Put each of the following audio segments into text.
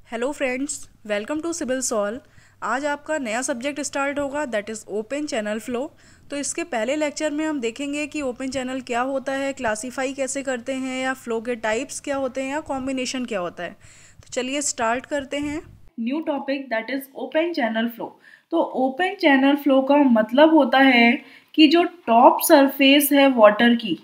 Hello friends, welcome to civil solve. आज आपका नया सब्जेक्ट स्टार्ट होगा that is open channel flow. तो इसके पहले लेक्चर में हम देखेंगे कि ओपन चैनल क्या होता है, क्लासीफाई कैसे करते हैं, या फ्लो के टाइप्स क्या होते हैं, या कॉम्बिनेशन क्या होता है। तो चलिए स्टार्ट करते हैं। New topic that is open channel flow. तो ओपन चैनल फ्लो का मतलब होता है कि जो टॉप सरफेस है वाटर की,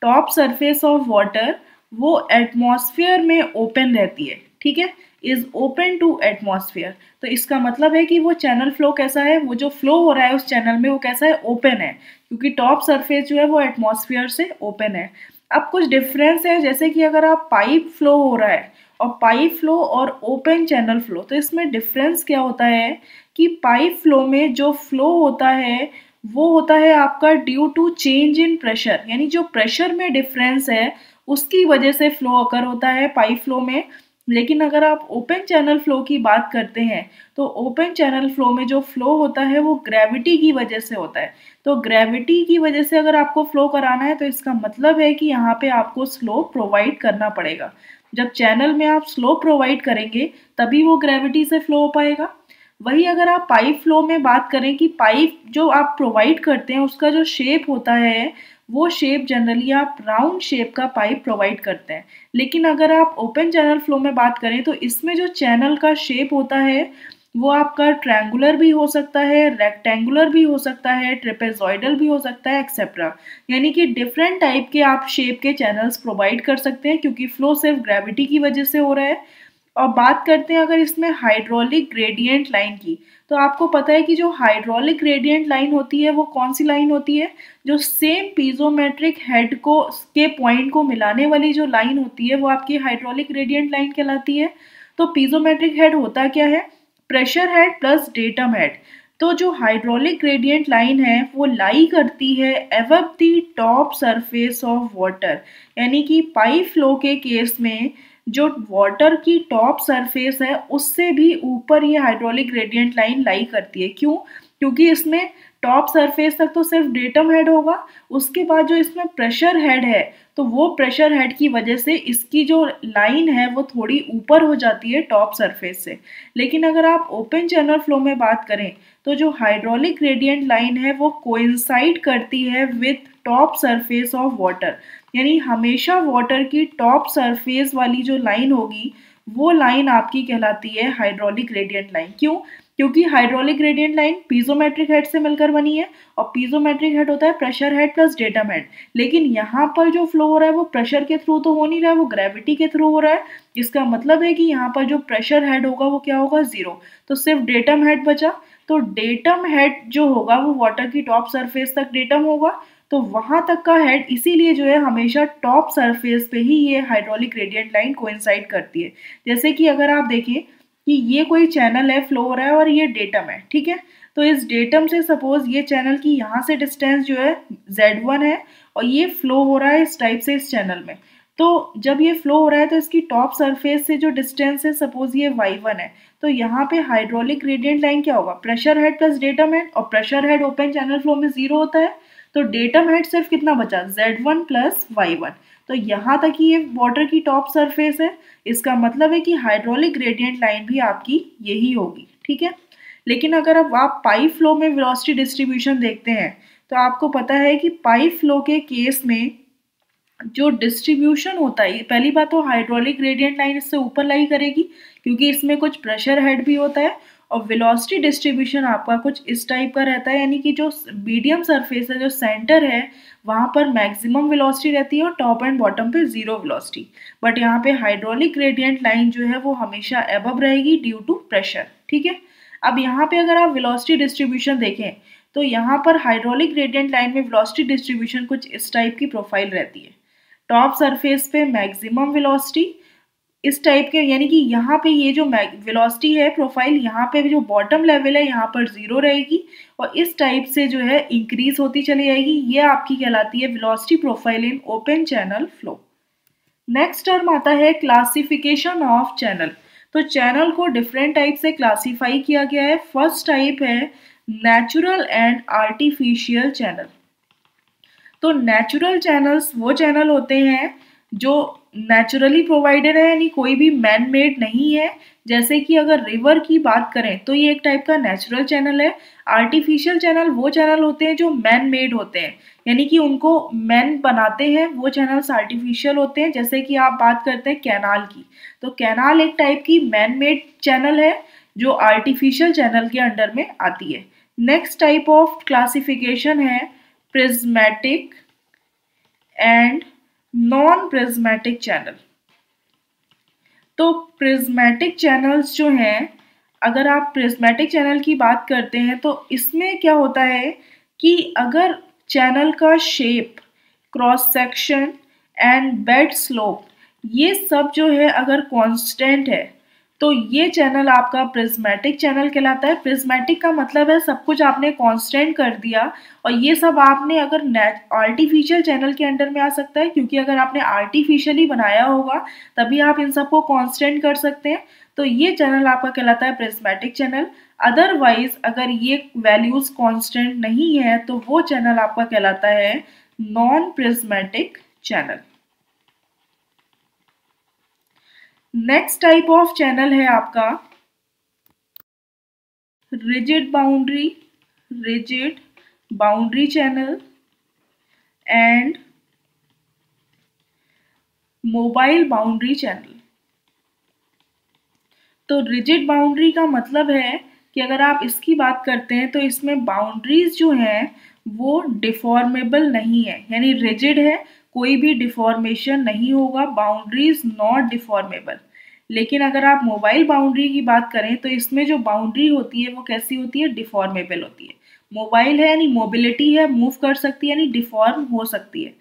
टॉप सरफेस ऑफ वाटर वो एटमॉस्फेयर में ओपन रहती है, ठीक है, इज ओपन टू एटमॉस्फेयर। तो इसका मतलब है कि वो चैनल फ्लो कैसा है, वो जो फ्लो हो रहा है उस चैनल में वो कैसा है, ओपन है, क्योंकि टॉप सरफेस जो है वो एटमॉस्फेयर से ओपन है। अब कुछ डिफरेंस है, जैसे कि अगर आप पाइप फ्लो हो रहा है और पाइप फ्लो और ओपन चैनल फ्लो, तो इसमें डिफरेंस क्या होता है कि पाइप फ्लो में जो फ्लो होता है वो होता है आपका due to change in pressure, यानी जो प्रेशर में डिफरेंस है उसकी वजह से फ्लो अकर होता है पाइप फ्लो में। लेकिन अगर आप ओपन चैनल फ्लो की बात करते हैं तो ओपन चैनल फ्लो में जो फ्लो होता है वो ग्रेविटी की वजह से होता है। तो ग्रेविटी की वजह से अगर आपको फ्लो कराना है तो इसका मतलब है कि यहाँ पे आपको स्लो प्रोवाइड करना पड़ेगा। जब चैनल में आप स्लो प्रोवाइड करेंगे तभी वो ग्रेविटी से फ्लो हो पाएगा। वही अगर आप पाइप फ्लो में बात करें कि पाइप जो आप प्रोवाइड करते हैं उसका जो शेप होता है वो शेप जनरली आप राउंड शेप का पाइप प्रोवाइड करते हैं। लेकिन अगर आप ओपन चैनल फ्लो में बात करें तो इसमें जो चैनल का शेप होता है वो आपका ट्रायंगुलर भी हो सकता है, रेक्टेंगुलर भी हो सकता है, ट्रेपेजॉइडल भी हो सकता है, एक्सेट्रा। यानी कि डिफरेंट टाइप के आप शेप के चैनल्स प्रोवाइड कर सकते हैं क्योंकि फ्लो सिर्फ ग्रेविटी की वजह से हो रहा है। और बात करते हैं अगर इसमें हाइड्रोलिक ग्रेडियंट लाइन की, तो आपको पता है कि जो हाइड्रोलिक ग्रेडियंट लाइन होती है वो कौन सी लाइन होती है, जो सेम पीजोमेट्रिक हेड को के पॉइंट को मिलाने वाली जो लाइन होती है वो आपकी हाइड्रोलिक ग्रेडियंट लाइन कहलाती है। तो पीजोमेट्रिक हेड होता क्या है, pressure head plus datum head. तो जो हाइड्रोलिक ग्रेडियंट लाइन है वो लाई करती है above the top surface of water, यानी कि पाइप फ्लो के केस में जो वाटर की टॉप सरफेस है उससे भी ऊपर ये हाइड्रोलिक ग्रेडियंट लाइन लाई करती है। क्यों? क्योंकि इसमें टॉप सरफेस तक तो सिर्फ डेटम हेड होगा, उसके बाद जो इसमें प्रेशर हेड है तो वो प्रेशर हेड की वजह से इसकी जो लाइन है वो थोड़ी ऊपर हो जाती है टॉप सरफेस से। लेकिन अगर आप ओपन चैनल फ्लो में बात करें तो जो हाइड्रोलिक ग्रेडियंट लाइन है वो कोइंसाइड करती है with top surface of water, यानी हमेशा वाटर की टॉप सरफेस वाली जो लाइन होगी वो लाइन आपकी कहलाती है हाइड्रोलिक ग्रेडियंट लाइन। क्यों? क्योंकि हाइड्रोलिक ग्रेडियंट लाइन पीजोमेट्रिक हेड से मिलकर बनी है और पीजोमेट्रिक हेड होता है pressure head plus datum head. लेकिन यहाँ पर जो फ्लो हो रहा है वो प्रेशर के थ्रू तो हो नहीं रहा है, वो ग्रेविटी के थ्रू हो रहा है। इसका मतलब है कि यहाँ पर जो प्रेशर हेड होगा वो क्या होगा, जीरो। तो सिर्फ डेटम हेड बचा। तो डेटम हेड जो होगा वो वाटर की टॉप सरफेस तक डेटम होगा, तो वहां तक का हेड, इसीलिए जो है हमेशा टॉप सरफेस पे ही ये हाइड्रोलिक ग्रेडियंट लाइन कोइंसाइड करती है। जैसे कि अगर आप देखें कि ये कोई चैनल है, फ्लो हो रहा है और ये डेटम है, ठीक है। तो इस डेटम से सपोज ये चैनल की यहाँ से डिस्टेंस जो है Z1 है और ये फ्लो हो रहा है इस टाइप से इस चैनल में। तो जब ये फ्लो हो रहा है तो इसकी टॉप सरफेस से जो डिस्टेंस है सपोज ये Y1 है, तो यहाँ पे हाइड्रोलिक ग्रेडियंट लाइन क्या होगा, pressure head plus datum head, और pressure head open channel flow में जीरो होता है। तो डेटम हेड सिर्फ कितना बचा, Z1 प्लस Y1। तो यहाँ तक ही ये वाटर की टॉप सरफेस है। इसका मतलब है कि हाइड्रोलिक ग्रेडियंट लाइन भी आपकी यही होगी, ठीक है। लेकिन अगर अब आप पाइप फ्लो में वेलोसिटी डिस्ट्रीब्यूशन देखते हैं तो आपको पता है कि पाइप फ्लो के केस में जो डिस्ट्रीब्यूशन होता है, पहली बात तो हाइड्रोलिक ग्रेडियंट लाइन इससे ऊपर लाई करेगी क्योंकि इसमें कुछ प्रेशर हेड भी होता है, और वेलोसिटी डिस्ट्रीब्यूशन आपका कुछ इस टाइप का रहता है, यानी कि जो मीडियम सरफेस है, जो सेंटर है, वहां पर मैक्सिमम वेलोसिटी रहती है और टॉप एंड बॉटम पे जीरो वेलोसिटी। बट यहाँ पे हाइड्रोलिक ग्रेडियंट लाइन जो है वो हमेशा एबव रहेगी ड्यू टू प्रेशर, ठीक है। अब यहाँ पे अगर आप वेलोसिटी डिस्ट्रीब्यूशन देखें तो यहाँ पर हाइड्रोलिक ग्रेडियंट लाइन में वेलोसिटी डिस्ट्रीब्यूशन कुछ इस टाइप की प्रोफाइल रहती है। टॉप सरफेस पे मैक्सिमम वेलोसिटी इस टाइप के, यानी कि यहाँ पे ये जो वेलोसिटी है प्रोफाइल, यहाँ पे जो बॉटम लेवल है यहाँ पर जीरो रहेगी और इस टाइप से जो है इंक्रीज होती चली जाएगी। ये आपकी कहलाती है velocity profile in open channel flow. Next term आता है क्लासिफिकेशन ऑफ चैनल। तो चैनल को डिफरेंट टाइप से क्लासीफाई किया गया है। फर्स्ट टाइप है नेचुरल एंड आर्टिफिशियल चैनल। तो नेचुरल चैनल्स वो चैनल होते हैं जो नेचुरली प्रोवाइडेड है, यानी कोई भी मैन मेड नहीं है। जैसे कि अगर रिवर की बात करें तो ये एक टाइप का नेचुरल चैनल है। आर्टिफिशियल चैनल वो चैनल होते हैं जो मैन मेड होते हैं, यानी कि उनको मैन बनाते हैं, वो चैनल्स आर्टिफिशियल होते हैं। जैसे कि आप बात करते हैं कैनाल की, तो कैनाल एक टाइप की मैन मेड चैनल है जो आर्टिफिशियल चैनल के अंडर में आती है। नेक्स्ट टाइप ऑफ क्लासिफिकेशन है prismatic and non prismatic channel. तो प्रिज्मेटिक चैनल्स जो हैं, अगर आप प्रिज्मेटिक चैनल की बात करते हैं तो इसमें क्या होता है कि अगर चैनल का shape, cross section and bed slope ये सब जो है अगर कांस्टेंट है तो ये चैनल आपका प्रिज्मेटिक चैनल कहलाता है। प्रिज्मेटिक का मतलब है सब कुछ आपने कांस्टेंट कर दिया, और ये सब आपने अगर आर्टिफिशियल चैनल के अंडर में आ सकता है, क्योंकि अगर आपने आर्टिफिशियली बनाया होगा तभी आप इन सबको कांस्टेंट कर सकते हैं। तो ये चैनल आपका कहलाता है प्रिज्मेटिक चैनल। अदरवाइज अगर ये वैल्यूज कांस्टेंट नहीं है तो वो चैनल आपका कहलाता है non prismatic channel. Next type of channel है आपका rigid boundary channel and mobile boundary channel. तो रिजिड बाउंड्री का मतलब है कि अगर आप इसकी बात करते हैं तो इसमें बाउंड्रीज जो हैं वो डिफॉर्मेबल नहीं है, यानी रिजिड है, कोई भी डिफॉर्मेशन नहीं होगा, बाउंड्रीज नॉट डिफॉर्मेबल। लेकिन अगर आप मोबाइल बाउंड्री की बात करें तो इसमें जो बाउंड्री होती है वो कैसी होती है, डिफॉर्मेबल होती है। मोबाइल है यानी मोबिलिटी है, मूव कर सकती है, यानी डिफॉर्म हो सकती है।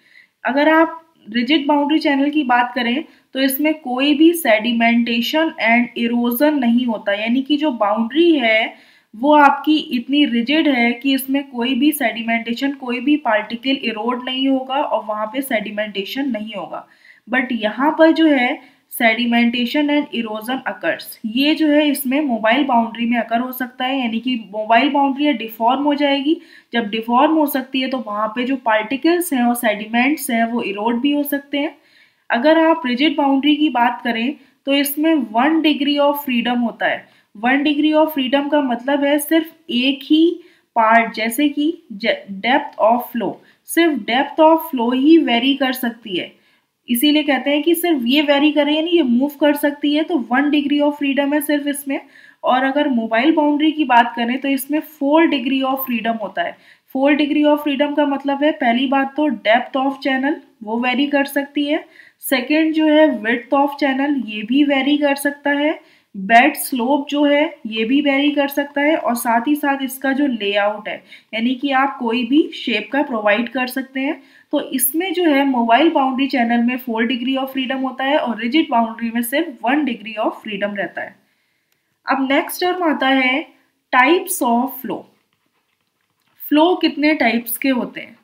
अगर आप रिजिड बाउंड्री चैनल की बात करें तो इसमें कोई भी सेडिमेंटेशन एंड इरोजन नहीं होता, यानी कि जो बाउंड्री है वो आपकी इतनी रिजिड है कि इसमें कोई भी सेडिमेंटेशन, कोई भी पार्टिकल इरोड नहीं होगा और वहाँ पे सेडिमेंटेशन नहीं होगा। बट यहाँ पर जो है सेडिमेंटेशन एंड इरोजन अकर्स, ये जो है इसमें मोबाइल बाउंड्री में अकर हो सकता है, यानी कि मोबाइल बाउंड्री डिफॉर्म हो जाएगी। जब डिफॉर्म हो सकती है तो वहाँ पे जो पार्टिकल्स हैं और सेडिमेंट्स हैं वो इरोड भी हो सकते हैं। अगर आप रिजिड बाउंड्री की बात करें तो इसमें 1 डिग्री ऑफ फ्रीडम होता है। 1 डिग्री ऑफ फ्रीडम का मतलब है सिर्फ एक ही पार्ट, जैसे कि डेप्थ ऑफ फ्लो, सिर्फ depth of flow he very कर सकती है, इसीलिए कहते हैं कि सिर्फ ये वेरी करे, यानी ये मूव कर सकती है। तो 1 डिग्री ऑफ फ्रीडम है सिर्फ इसमें। और अगर मोबाइल बाउंड्री की बात करें तो इसमें 4 डिग्री ऑफ फ्रीडम होता है। 4 डिग्री ऑफ फ्रीडम का मतलब है पहली बात तो डेप्थ ऑफ चैनल वो वेरी कर सकती है, सेकेंड जो है विड्थ ऑफ चैनल ये भी वेरी कर सकता है, बेड स्लोप जो है ये भी वेरी कर सकता है, और साथ ही साथ इसका जो लेआउट है, यानी कि आप कोई भी शेप का प्रोवाइड कर सकते हैं। तो इसमें जो है मोबाइल बाउंड्री चैनल में 4 डिग्री ऑफ फ्रीडम होता है और रिजिड बाउंड्री में सिर्फ 1 डिग्री ऑफ फ्रीडम रहता है। अब नेक्स्ट टर्म आता है टाइप्स ऑफ फ्लो। फ्लो कितने टाइप्स के होते हैं,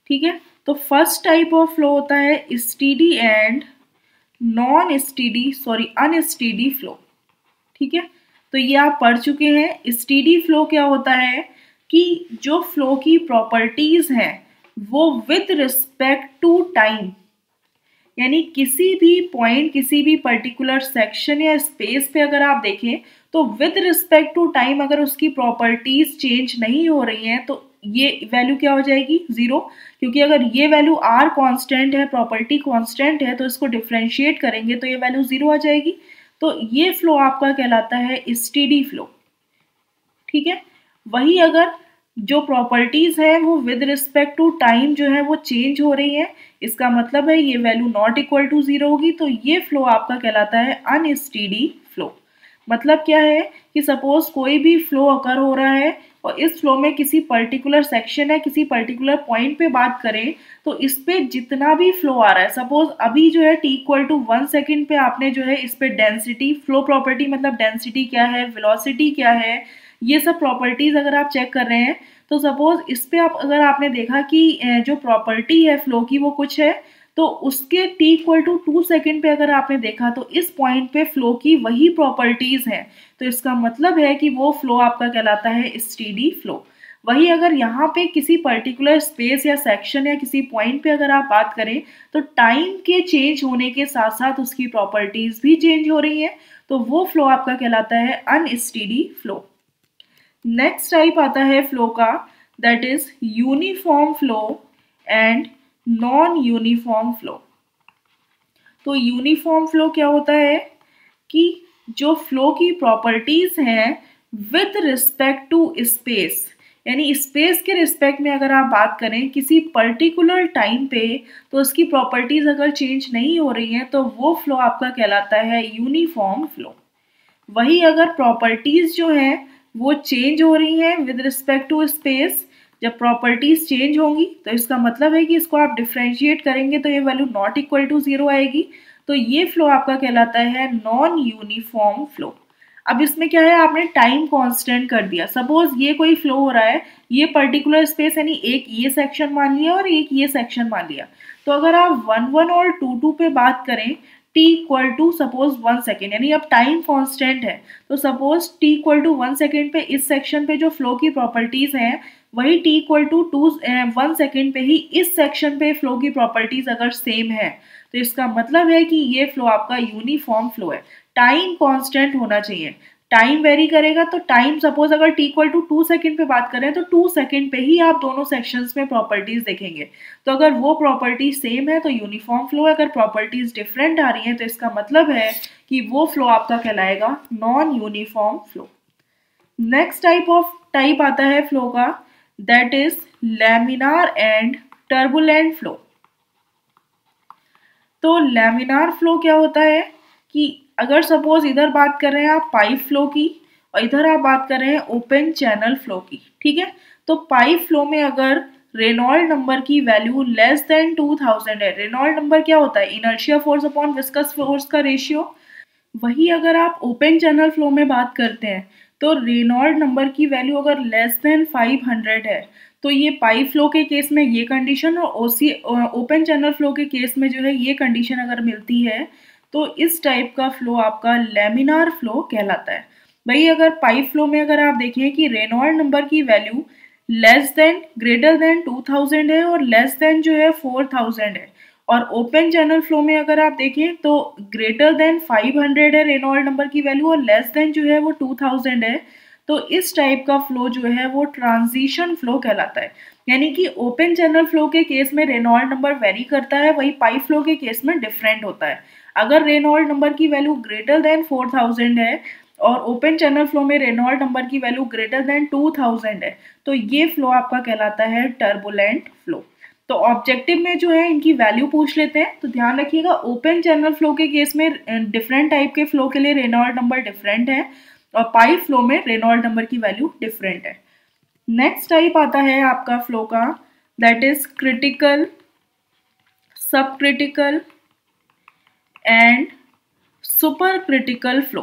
ठीक है। तो फर्स्ट टाइप ऑफ फ्लो होता है स्टीडी एंड अनस्टीडी फ्लो, ठीक है। तो ये आप पढ़ चुके हैं। स्टीडी फ्लो क्या होता है कि जो फ्लो की प्रॉपर्टीज हैं वो विद रिस्पेक्ट टू टाइम, यानी किसी भी पॉइंट, किसी भी पर्टिकुलर सेक्शन या स्पेस पे अगर आप देखें तो विद रिस्पेक्ट टू टाइम अगर उसकी प्रॉपर्टीज चेंज नहीं हो रही हैं तो ये वैल्यू क्या हो जाएगी, 0। क्योंकि अगर ये वैल्यू r कांस्टेंट है, प्रॉपर्टी कांस्टेंट है, तो इसको डिफरेंशिएट करेंगे तो ये वैल्यू 0 आ जाएगी। तो ये फ्लो आपका कहलाता है स्टीडी फ्लो, ठीक है। वही अगर जो प्रॉपर्टीज है वो विद रिस्पेक्ट टू टाइम जो है वो चेंज हो रही है, इसका मतलब है ये वैल्यू नॉट इक्वल टू 0 होगी, तो ये फ्लो आपका कहलाता है अनस्टीडी फ्लो। मतलब क्या है कि सपोज कोई भी फ्लो अकर हो रहा है और इस फ्लो में किसी पर्टिकुलर सेक्शन है, किसी पर्टिकुलर पॉइंट पे बात करें तो इस पे जितना भी फ्लो आ रहा है, सपोज अभी जो है t इक्वल टू 1 सेकेंड पे आपने जो है इस पे डेंसिटी, फ्लो प्रॉपर्टी मतलब डेंसिटी क्या है, वेलोसिटी क्या है, ये सब प्रॉपर्टीज अगर आप चेक कर रहे हैं तो सपोज इस पे आप अगर आपने देखा कि जो प्रॉपर्टी है फ्लो की वो कुछ है, तो उसके t इक्वल टू 2 सेकेंड पे अगर आपने देखा तो इस पॉइंट पे फ्लो की वही प्रॉपर्टीज हैं, तो इसका मतलब है कि वो फ्लो आपका कहलाता है स्टीडी फ्लो। वही अगर यहाँ पे किसी पर्टिकुलर स्पेस या सेक्शन या किसी पॉइंट पे अगर आप बात करें तो टाइम के चेंज होने के साथ साथ उसकी प्रॉपर्टीज भी चेंज हो रही है, तो वो फ्लो आपका कहलाता है अनस्टेडी फ्लो। नेक्स्ट टाइप आता है फ्लो का, that is uniform flow and non uniform flow. तो यूनिफॉर्म फ्लो क्या होता है कि जो फ्लो की प्रॉपर्टीज हैं विद रिस्पेक्ट टू स्पेस, यानी स्पेस के रिस्पेक्ट में अगर आप बात करें किसी पर्टिकुलर टाइम पे, तो उसकी प्रॉपर्टीज अगर चेंज नहीं हो रही हैं तो वो फ्लो आपका कहलाता है यूनिफॉर्म फ्लो। वही अगर प्रॉपर्टीज जो हैं वो चेंज हो रही हैं विद रिस्पेक्ट टू स्पेस, जब प्रॉपर्टीज चेंज होंगी तो इसका मतलब है कि इसको आप डिफ्रेंशिएट करेंगे तो ये value not equal to zero आएगी, तो ये फ्लो आपका कहलाता है नॉन यूनिफॉर्म फ्लो। अब इसमें क्या है, आपने टाइम कांस्टेंट कर दिया। सपोज ये कोई फ्लो हो रहा है, ये पर्टिकुलर स्पेस यानी एक ये सेक्शन मान लिया और एक ये सेक्शन मान लिया, तो अगर आप 1 और 2 पे बात करें t equal to suppose 1 second, यानी अब टाइम कांस्टेंट है, तो suppose t equal to 1 second पे इस सेक्शन पे जो फ्लो की प्रॉपर्टीज हैं वही t इक्वल टू 1 सेकेंड पे ही इस सेक्शन पे फ्लो की प्रॉपर्टीज अगर सेम है, तो इसका मतलब है कि ये फ्लो आपका यूनिफॉर्म फ्लो है। टाइम कांस्टेंट होना चाहिए, टाइम वेरी करेगा तो टाइम सपोज अगर t इक्वल टू 2 सेकेंड पे बात करें तो 2 सेकेंड पे ही आप दोनों सेक्शंस में प्रॉपर्टीज देखेंगे, तो अगर वो प्रॉपर्टी सेम है तो यूनिफॉर्म फ्लो है, अगर प्रॉपर्टीज डिफरेंट आ रही हैं तो इसका मतलब है कि वो फ्लो आपका कहलाएगा non uniform flow. Next type आता है फ्लो का, that is laminar and turbulent flow. तो लैमिनार फ्लो क्या होता है कि अगर सपोज इधर बात कर रहे हैं आप पाइप फ्लो की और इधर आप बात कर रहे हैं ओपन चैनल फ्लो की, ठीक है, तो पाइप फ्लो में अगर रेनॉल्ड नंबर की वैल्यू लेस देन 2000 है, रेनॉल्ड नंबर क्या होता है, inertia force upon viscous force का रेशियो। वही अगर आप ओपन चैनल फ्लो में बात करते हैं तो रेनॉल्ड नंबर की वैल्यू अगर लेस देन 500 है, तो ये पाइप फ्लो के केस में ये कंडीशन और ओपन चैनल फ्लो के केस में जो है ये कंडीशन अगर मिलती है तो इस टाइप का फ्लो आपका लैमिनार फ्लो कहलाता है। भाई अगर पाइप फ्लो में अगर आप देखें कि रेनॉल्ड नंबर की value less than greater than 2000 है और लेस देन जो है 4000 है, और ओपन चैनल फ्लो में अगर आप देखें तो ग्रेटर देन 500 है रेनॉल्ड नंबर की वैल्यू और लेस देन जो है वो 2000 है, तो इस टाइप का फ्लो जो है वो ट्रांजिशन फ्लो कहलाता है। यानी कि ओपन चैनल फ्लो के केस में रेनॉल्ड नंबर वेरी करता है, वही पाइप फ्लो के केस में डिफरेंट होता है। अगर रेनॉल्ड नंबर की वैल्यू ग्रेटर देन 4000 है और ओपन चैनल फ्लो में रेनॉल्ड नंबर की वैल्यू ग्रेटर देन 2000 है, तो ये फ्लो आपका कहलाता है टर्बुलेंट फ्लो। तो ऑब्जेक्टिव में जो है इनकी वैल्यू पूछ लेते हैं, तो ध्यान रखिएगा ओपन चैनल फ्लो के केस में डिफरेंट टाइप के फ्लो के लिए रेनॉल्ड नंबर डिफरेंट है और पाइप फ्लो में रेनॉल्ड नंबर की वैल्यू डिफरेंट है। नेक्स्ट टाइप आता है आपका फ्लो का, दैट इज क्रिटिकल, सब critical and super critical flow.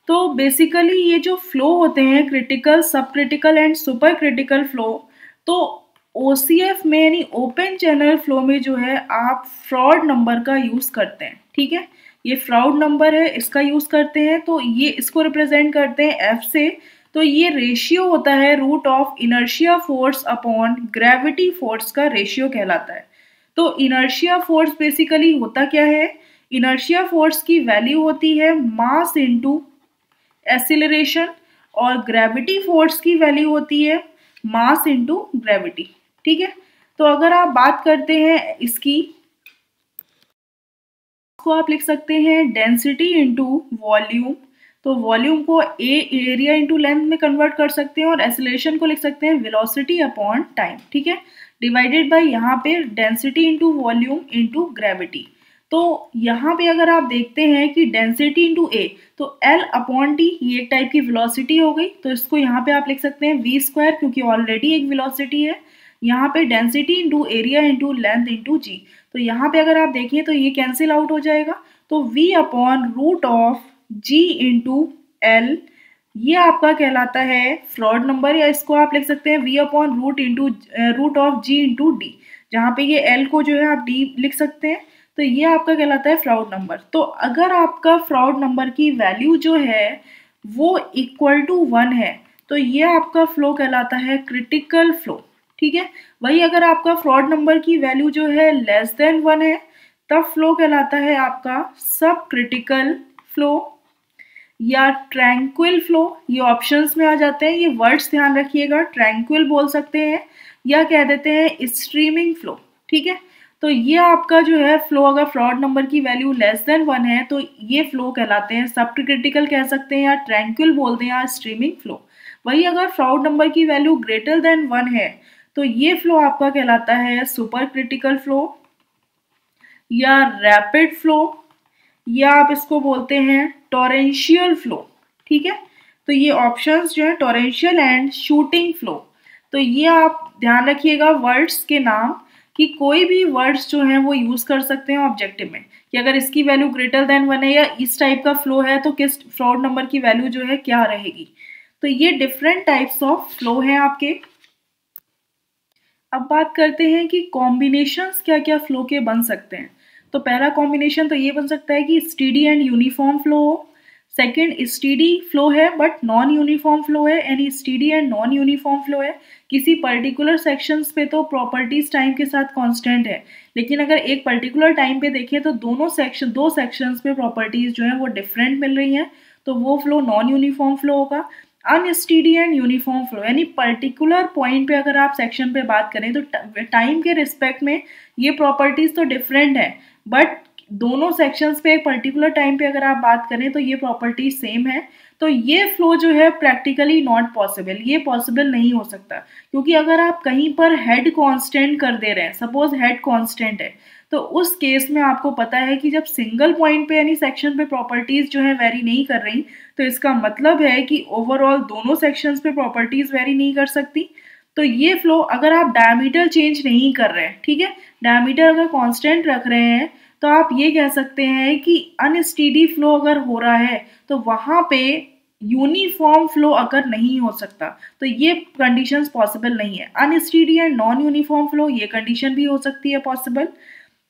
तो बेसिकली ये जो फ्लो होते हैं क्रिटिकल, सब critical and super critical flow, तो ओसीएफ में यानी ओपन चैनल फ्लो में जो है आप फ्रॉड नंबर का यूज करते हैं, ठीक है, ये फ्रॉड नंबर है इसका यूज करते हैं, तो ये इसको रिप्रेजेंट करते हैं एफ से, तो ये रेशियो होता है root of inertia force upon gravity force का रेशियो कहलाता है। तो इनर्शिया फोर्स बेसिकली होता क्या है, इनर्शिया फोर्स की वैल्यू होती है मास इनटू एक्सीलरेशन और ग्रेविटी फोर्स की वैल्यू होती है मास इनटू ग्रेविटी, ठीक है। तो अगर आप बात करते हैं इसकी, को आप लिख सकते हैं डेंसिटी इनटू वॉल्यूम, तो वॉल्यूम को एरिया इनटू लेंथ में कन्वर्ट कर सकते हैं और एक्सीलरेशन को लिख सकते हैं वेलोसिटी अपॉन टाइम, ठीक है, डिवाइडेड बाय यहाँ पे density into volume into gravity. तो यहाँ पे अगर आप देखते हैं कि डेंसिटी इंटू ए, तो L अपॉन टी ये एक टाइप की वेलोसिटी हो गई, तो इसको यहाँ पे आप लिख सकते हैं v स्क्वायर क्योंकि ऑलरेडी एक वेलोसिटी है, यहाँ पे density into area into length into g, तो यहाँ पे अगर आप देखिए तो ये कैंसिल आउट हो जाएगा, तो v upon root of g into L, ये आपका कहलाता है फ्रॉड नंबर, या इसको आप लिख सकते हैं v upon root of g into D, जहाँ पे ये l को जो है आप d लिख सकते हैं, तो ये आपका कहलाता है फ्रॉड नंबर। तो अगर आपका फ्रॉड नंबर की वैल्यू जो है वो इक्वल टू 1 है, तो ये आपका फ्लो कहलाता है क्रिटिकल फ्लो। ठीक है, वही अगर आपका फ्रॉड नंबर की वैल्यू जो है लेस देन 1 है, तब फ्लो कहलाता है आपका सब क्रिटिकल फ्लो या ट्रैंक्विल फ्लो। ये ऑप्शंस में आ जाते हैं, ये वर्ड्स ध्यान रखिएगा। ट्रैंक्विल बोल सकते हैं या कह देते हैं स्ट्रीमिंग फ्लो। ठीक है, तो ये आपका जो है फ्लो, अगर फ्रॉड नंबर की वैल्यू लेस देन 1 है तो ये फ्लो कहलाते हैं सब क्रिटिकल कह सकते हैं, या ट्रैंक्विल बोलते हैं, या स्ट्रीमिंग फ्लो। वही अगर फ्रॉड नंबर की वैल्यू ग्रेटर देन 1 है तो ये फ्लो आपका कहलाता है सुपर क्रिटिकल फ्लो या रैपिड फ्लो, या आप इसको बोलते हैं टॉरेंशियल फ्लो। ठीक है, तो ये ऑप्शंस जो है टॉरेंशियल एंड शूटिंग फ्लो। तो ये आप ध्यान रखिएगा वर्ड्स के नाम, कि कोई भी वर्ड्स जो हैं वो यूज़ कर सकते हैं ऑब्जेक्टिव में, कि अगर इसकी वैल्यू ग्रेटर देन 1 है या इस टाइप का फ्लो है तो किस फ्रॉड नंबर की वैल्यू जो है क्या रहेगी। तो ये डिफरेंट टाइप्स ऑफ फ्लो हैं आपके। अब बात करते हैं कि कॉम्बिनेशंस क्या क्या फ्लो के बन सकते हैं। तो पहला कॉम्बिनेशन तो ये बन सकता है कि स्टीडी एंड यूनिफॉर्म फ्लो हो। सेकेंड, स्टीडी फ्लो है बट नॉन यूनिफॉर्म फ्लो है, यानी steady and non uniform flow है। किसी पर्टिकुलर सेक्शंस पे तो प्रॉपर्टीज टाइम के साथ कांस्टेंट है, लेकिन अगर एक पर्टिकुलर टाइम पे देखें तो दो सेक्शंस पे प्रॉपर्टीज जो है वो डिफरेंट मिल रही हैं, तो वो फ्लो नॉन यूनिफॉर्म फ्लो होगा। अनस्टीडी एंड यूनिफॉर्म फ्लो, यानी पर्टिकुलर पॉइंट पे अगर आप सेक्शन पे बात करें तो टाइम के रिस्पेक्ट में ये प्रॉपर्टीज तो डिफरेंट है, बट दोनों सेक्शंस पे एक पर्टिकुलर टाइम पे अगर आप बात करें तो ये प्रॉपर्टीज सेम है। तो ये फ्लो जो है प्रैक्टिकली नॉट पॉसिबल, ये पॉसिबल नहीं हो सकता, क्योंकि अगर आप कहीं पर हेड कांस्टेंट कर दे रहे हैं, सपोज हेड कांस्टेंट है, तो उस केस में आपको पता है कि जब सिंगल पॉइंट पे यानी सेक्शन पे प्रॉपर्टीज जो है वेरी नहीं कर रही, तो इसका मतलब है कि ओवरऑल दोनों सेक्शंस पे प्रॉपर्टीज वेरी नहीं कर सकती। तो ये फ्लो अगर आप डायमीटर चेंज नहीं कर रहे हैं, ठीक है, डायमीटर अगर कांस्टेंट रख रहे हैं, तो आप ये कह सकते हैं कि अनस्टीडी फ्लो अगर हो रहा है तो वहां पे यूनिफॉर्म फ्लो अगर नहीं हो सकता, तो ये कंडीशंस पॉसिबल नहीं है। अनस्टीडी एंड नॉन यूनिफॉर्म फ्लो, ये कंडीशन भी हो सकती है पॉसिबल।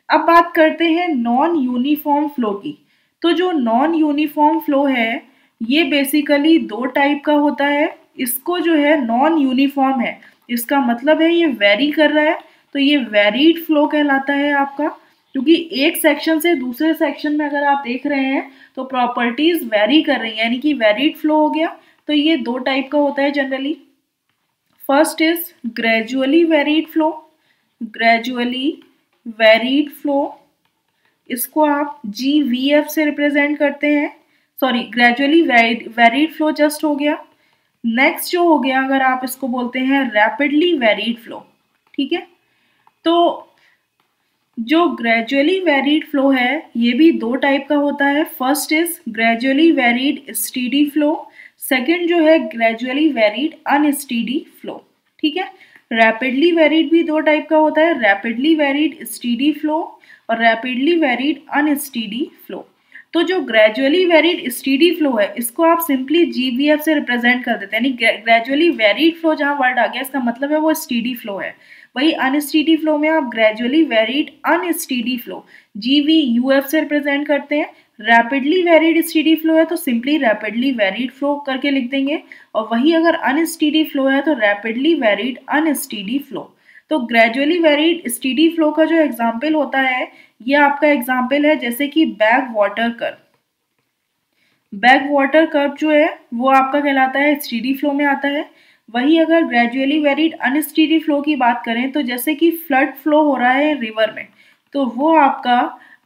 अब बात करते हैं नॉन यूनिफॉर्म फ्लो की। तो जो नॉन यूनिफॉर्म फ्लो है ये बेसिकली दो टाइप का होता है। इसको जो है नॉन यूनिफॉर्म है, इसका मतलब है ये वेरी कर रहा है, तो ये वेरीड फ्लो कहलाता है आपका, क्योंकि एक सेक्शन से दूसरे सेक्शन में अगर आप देख रहे हैं तो प्रॉपर्टीज वेरी कर रही हैं, यानी कि वेरीड फ्लो हो गया। तो ये दो टाइप का होता है generally. First is gradually varied flow, gradually varied flow, इसको आप GVF से रिप्रेजेंट करते हैं। Sorry, gradually varied flow just हो गया। नेक्स्ट जो हो गया, अगर आप इसको बोलते हैं रैपिडली वेरीड फ्लो। ठीक है, तो जो ग्रेजुअली वेरीड फ्लो है ये भी दो टाइप का होता है। First is gradually varied steady flow, second जो है ग्रेजुअली वेरीड अनस्टीडी फ्लो। ठीक है, रैपिडली वेरीड भी दो टाइप का होता है, रैपिडली वेरीड स्टीडी फ्लो और रैपिडली वेरीड अनस्टीडी फ्लो। तो जो ग्रेजुअली वेरीड स्टीडी फ्लो है इसको आप सिंपली GVF से रिप्रेजेंट कर देते हैं, यानी ग्रेजुअली वेरीड फ्लो जहां वर्ड आ गया इसका मतलब है वो स्टीडी फ्लो है। वही अनस्टीडी फ्लो में आप ग्रेजुअली वेरीड अनस्टीडी फ्लो GVUF से रिप्रेजेंट करते हैं। रैपिडली वेरीड स्टीडी फ्लो है तो सिंपली रैपिडली वेरीड फ्लो करके लिख देंगे, और वही अगर अनस्टीडी फ्लो है तो रैपिडली वेरीड अनस्टीडी फ्लो। तो ग्रेजुअली वेरीड स्टीडी फ्लो का जो एग्जाम्पल होता है ये आपका एग्जाम्पल है जैसे कि back water curve. Back water curve जो है वो आपका कहलाता है स्टीडी फ्लो में आता है। वही अगर ग्रेजुअली वेरीड अनस्टीडी फ्लो की बात करें तो जैसे कि फ्लड फ्लो हो रहा है रिवर में, तो वो आपका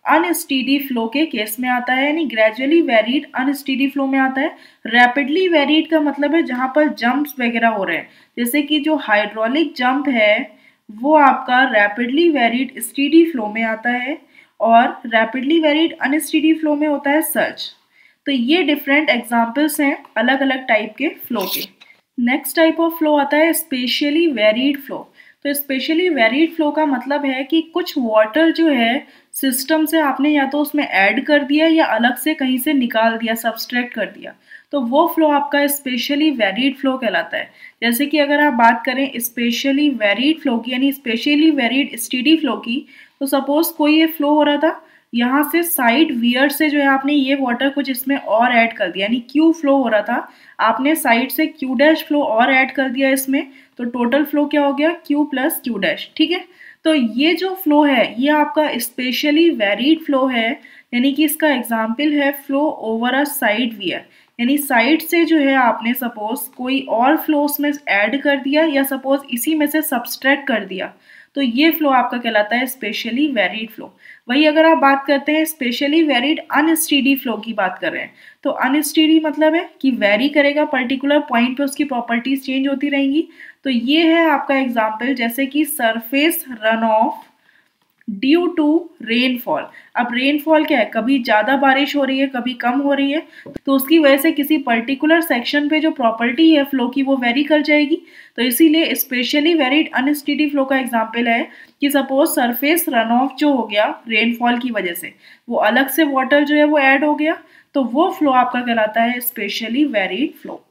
अनस्टीडी फ्लो के केस में आता है, यानी ग्रेजुअली वेरीड अनस्टीडी फ्लो में आता है। रैपिडली वेरीड का मतलब है जहां पर जंप्स वगैरह हो रहे हैं, जैसे कि जो हाइड्रोलिक जंप है वो आपका रैपिडली वेरीड स्टीडी फ्लो में आता है, और रैपिडली वेरीड अनस्टीडी फ्लो में होता है सर्ज। तो ये डिफरेंट एग्जाम्पल्स हैं अलग अलग टाइप के फ्लो के। नेक्स्ट टाइप ऑफ फ्लो आता है स्पेशली वेरीड फ्लो। तो स्पेशली वेरीड फ्लो का मतलब है कि कुछ वाटर जो है सिस्टम से आपने या तो उसमें ऐड कर दिया या अलग से कहीं से निकाल दिया, सब्सट्रैक्ट कर दिया, तो वो फ्लो आपका स्पेशली वेरीड फ्लो कहलाता है। जैसे कि अगर आप बात करें स्पेशली वेरीड फ्लो की, यानी स्पेशली वेरीड स्टीडी फ्लो की, तो सपोज कोई ये फ्लो हो रहा था, यहाँ से साइड वियर से जो है आपने ये वाटर कुछ इसमें और ऐड कर दिया, यानी क्यू फ्लो हो रहा था, आपने साइड से क्यू डैश फ्लो और ऐड कर दिया इसमें, तो टोटल फ्लो क्या हो गया, क्यू प्लस क्यू डैश। ठीक है, तो ये जो फ्लो है ये आपका स्पेशली वेरीड फ्लो है, यानी कि इसका एग्जाम्पल है flow over a side wear, यानी साइड से जो है आपने सपोज कोई और फ्लो उसमें ऐड कर दिया या सपोज इसी में से सब्सट्रैक्ट कर दिया, तो ये फ्लो आपका कहलाता है स्पेशली वेरीड फ्लो। वही अगर आप बात करते हैं स्पेशली वेरीड अनस्टेडी फ्लो की बात कर रहे हैं, तो अनस्टेडी मतलब है कि वेरी करेगा, पर्टिकुलर पॉइंट पे उसकी प्रॉपर्टीज चेंज होती रहेंगी। तो ये है आपका एग्जाम्पल, जैसे कि surface run off due to rainfall. अब रेनफॉल क्या है, कभी ज़्यादा बारिश हो रही है कभी कम हो रही है, तो उसकी वजह से किसी पर्टिकुलर सेक्शन पे जो प्रॉपर्टी है फ्लो की वो वेरी कर जाएगी। तो इसीलिए स्पेशली वेरीड अनस्टेडी फ्लो का एग्जांपल है कि सपोज सरफेस रन ऑफ जो हो गया रेनफॉल की वजह से, वो अलग से वाटर जो है वो ऐड हो गया, तो वो फ्लो आपका कहलाता है स्पेशली वेरीड फ्लो।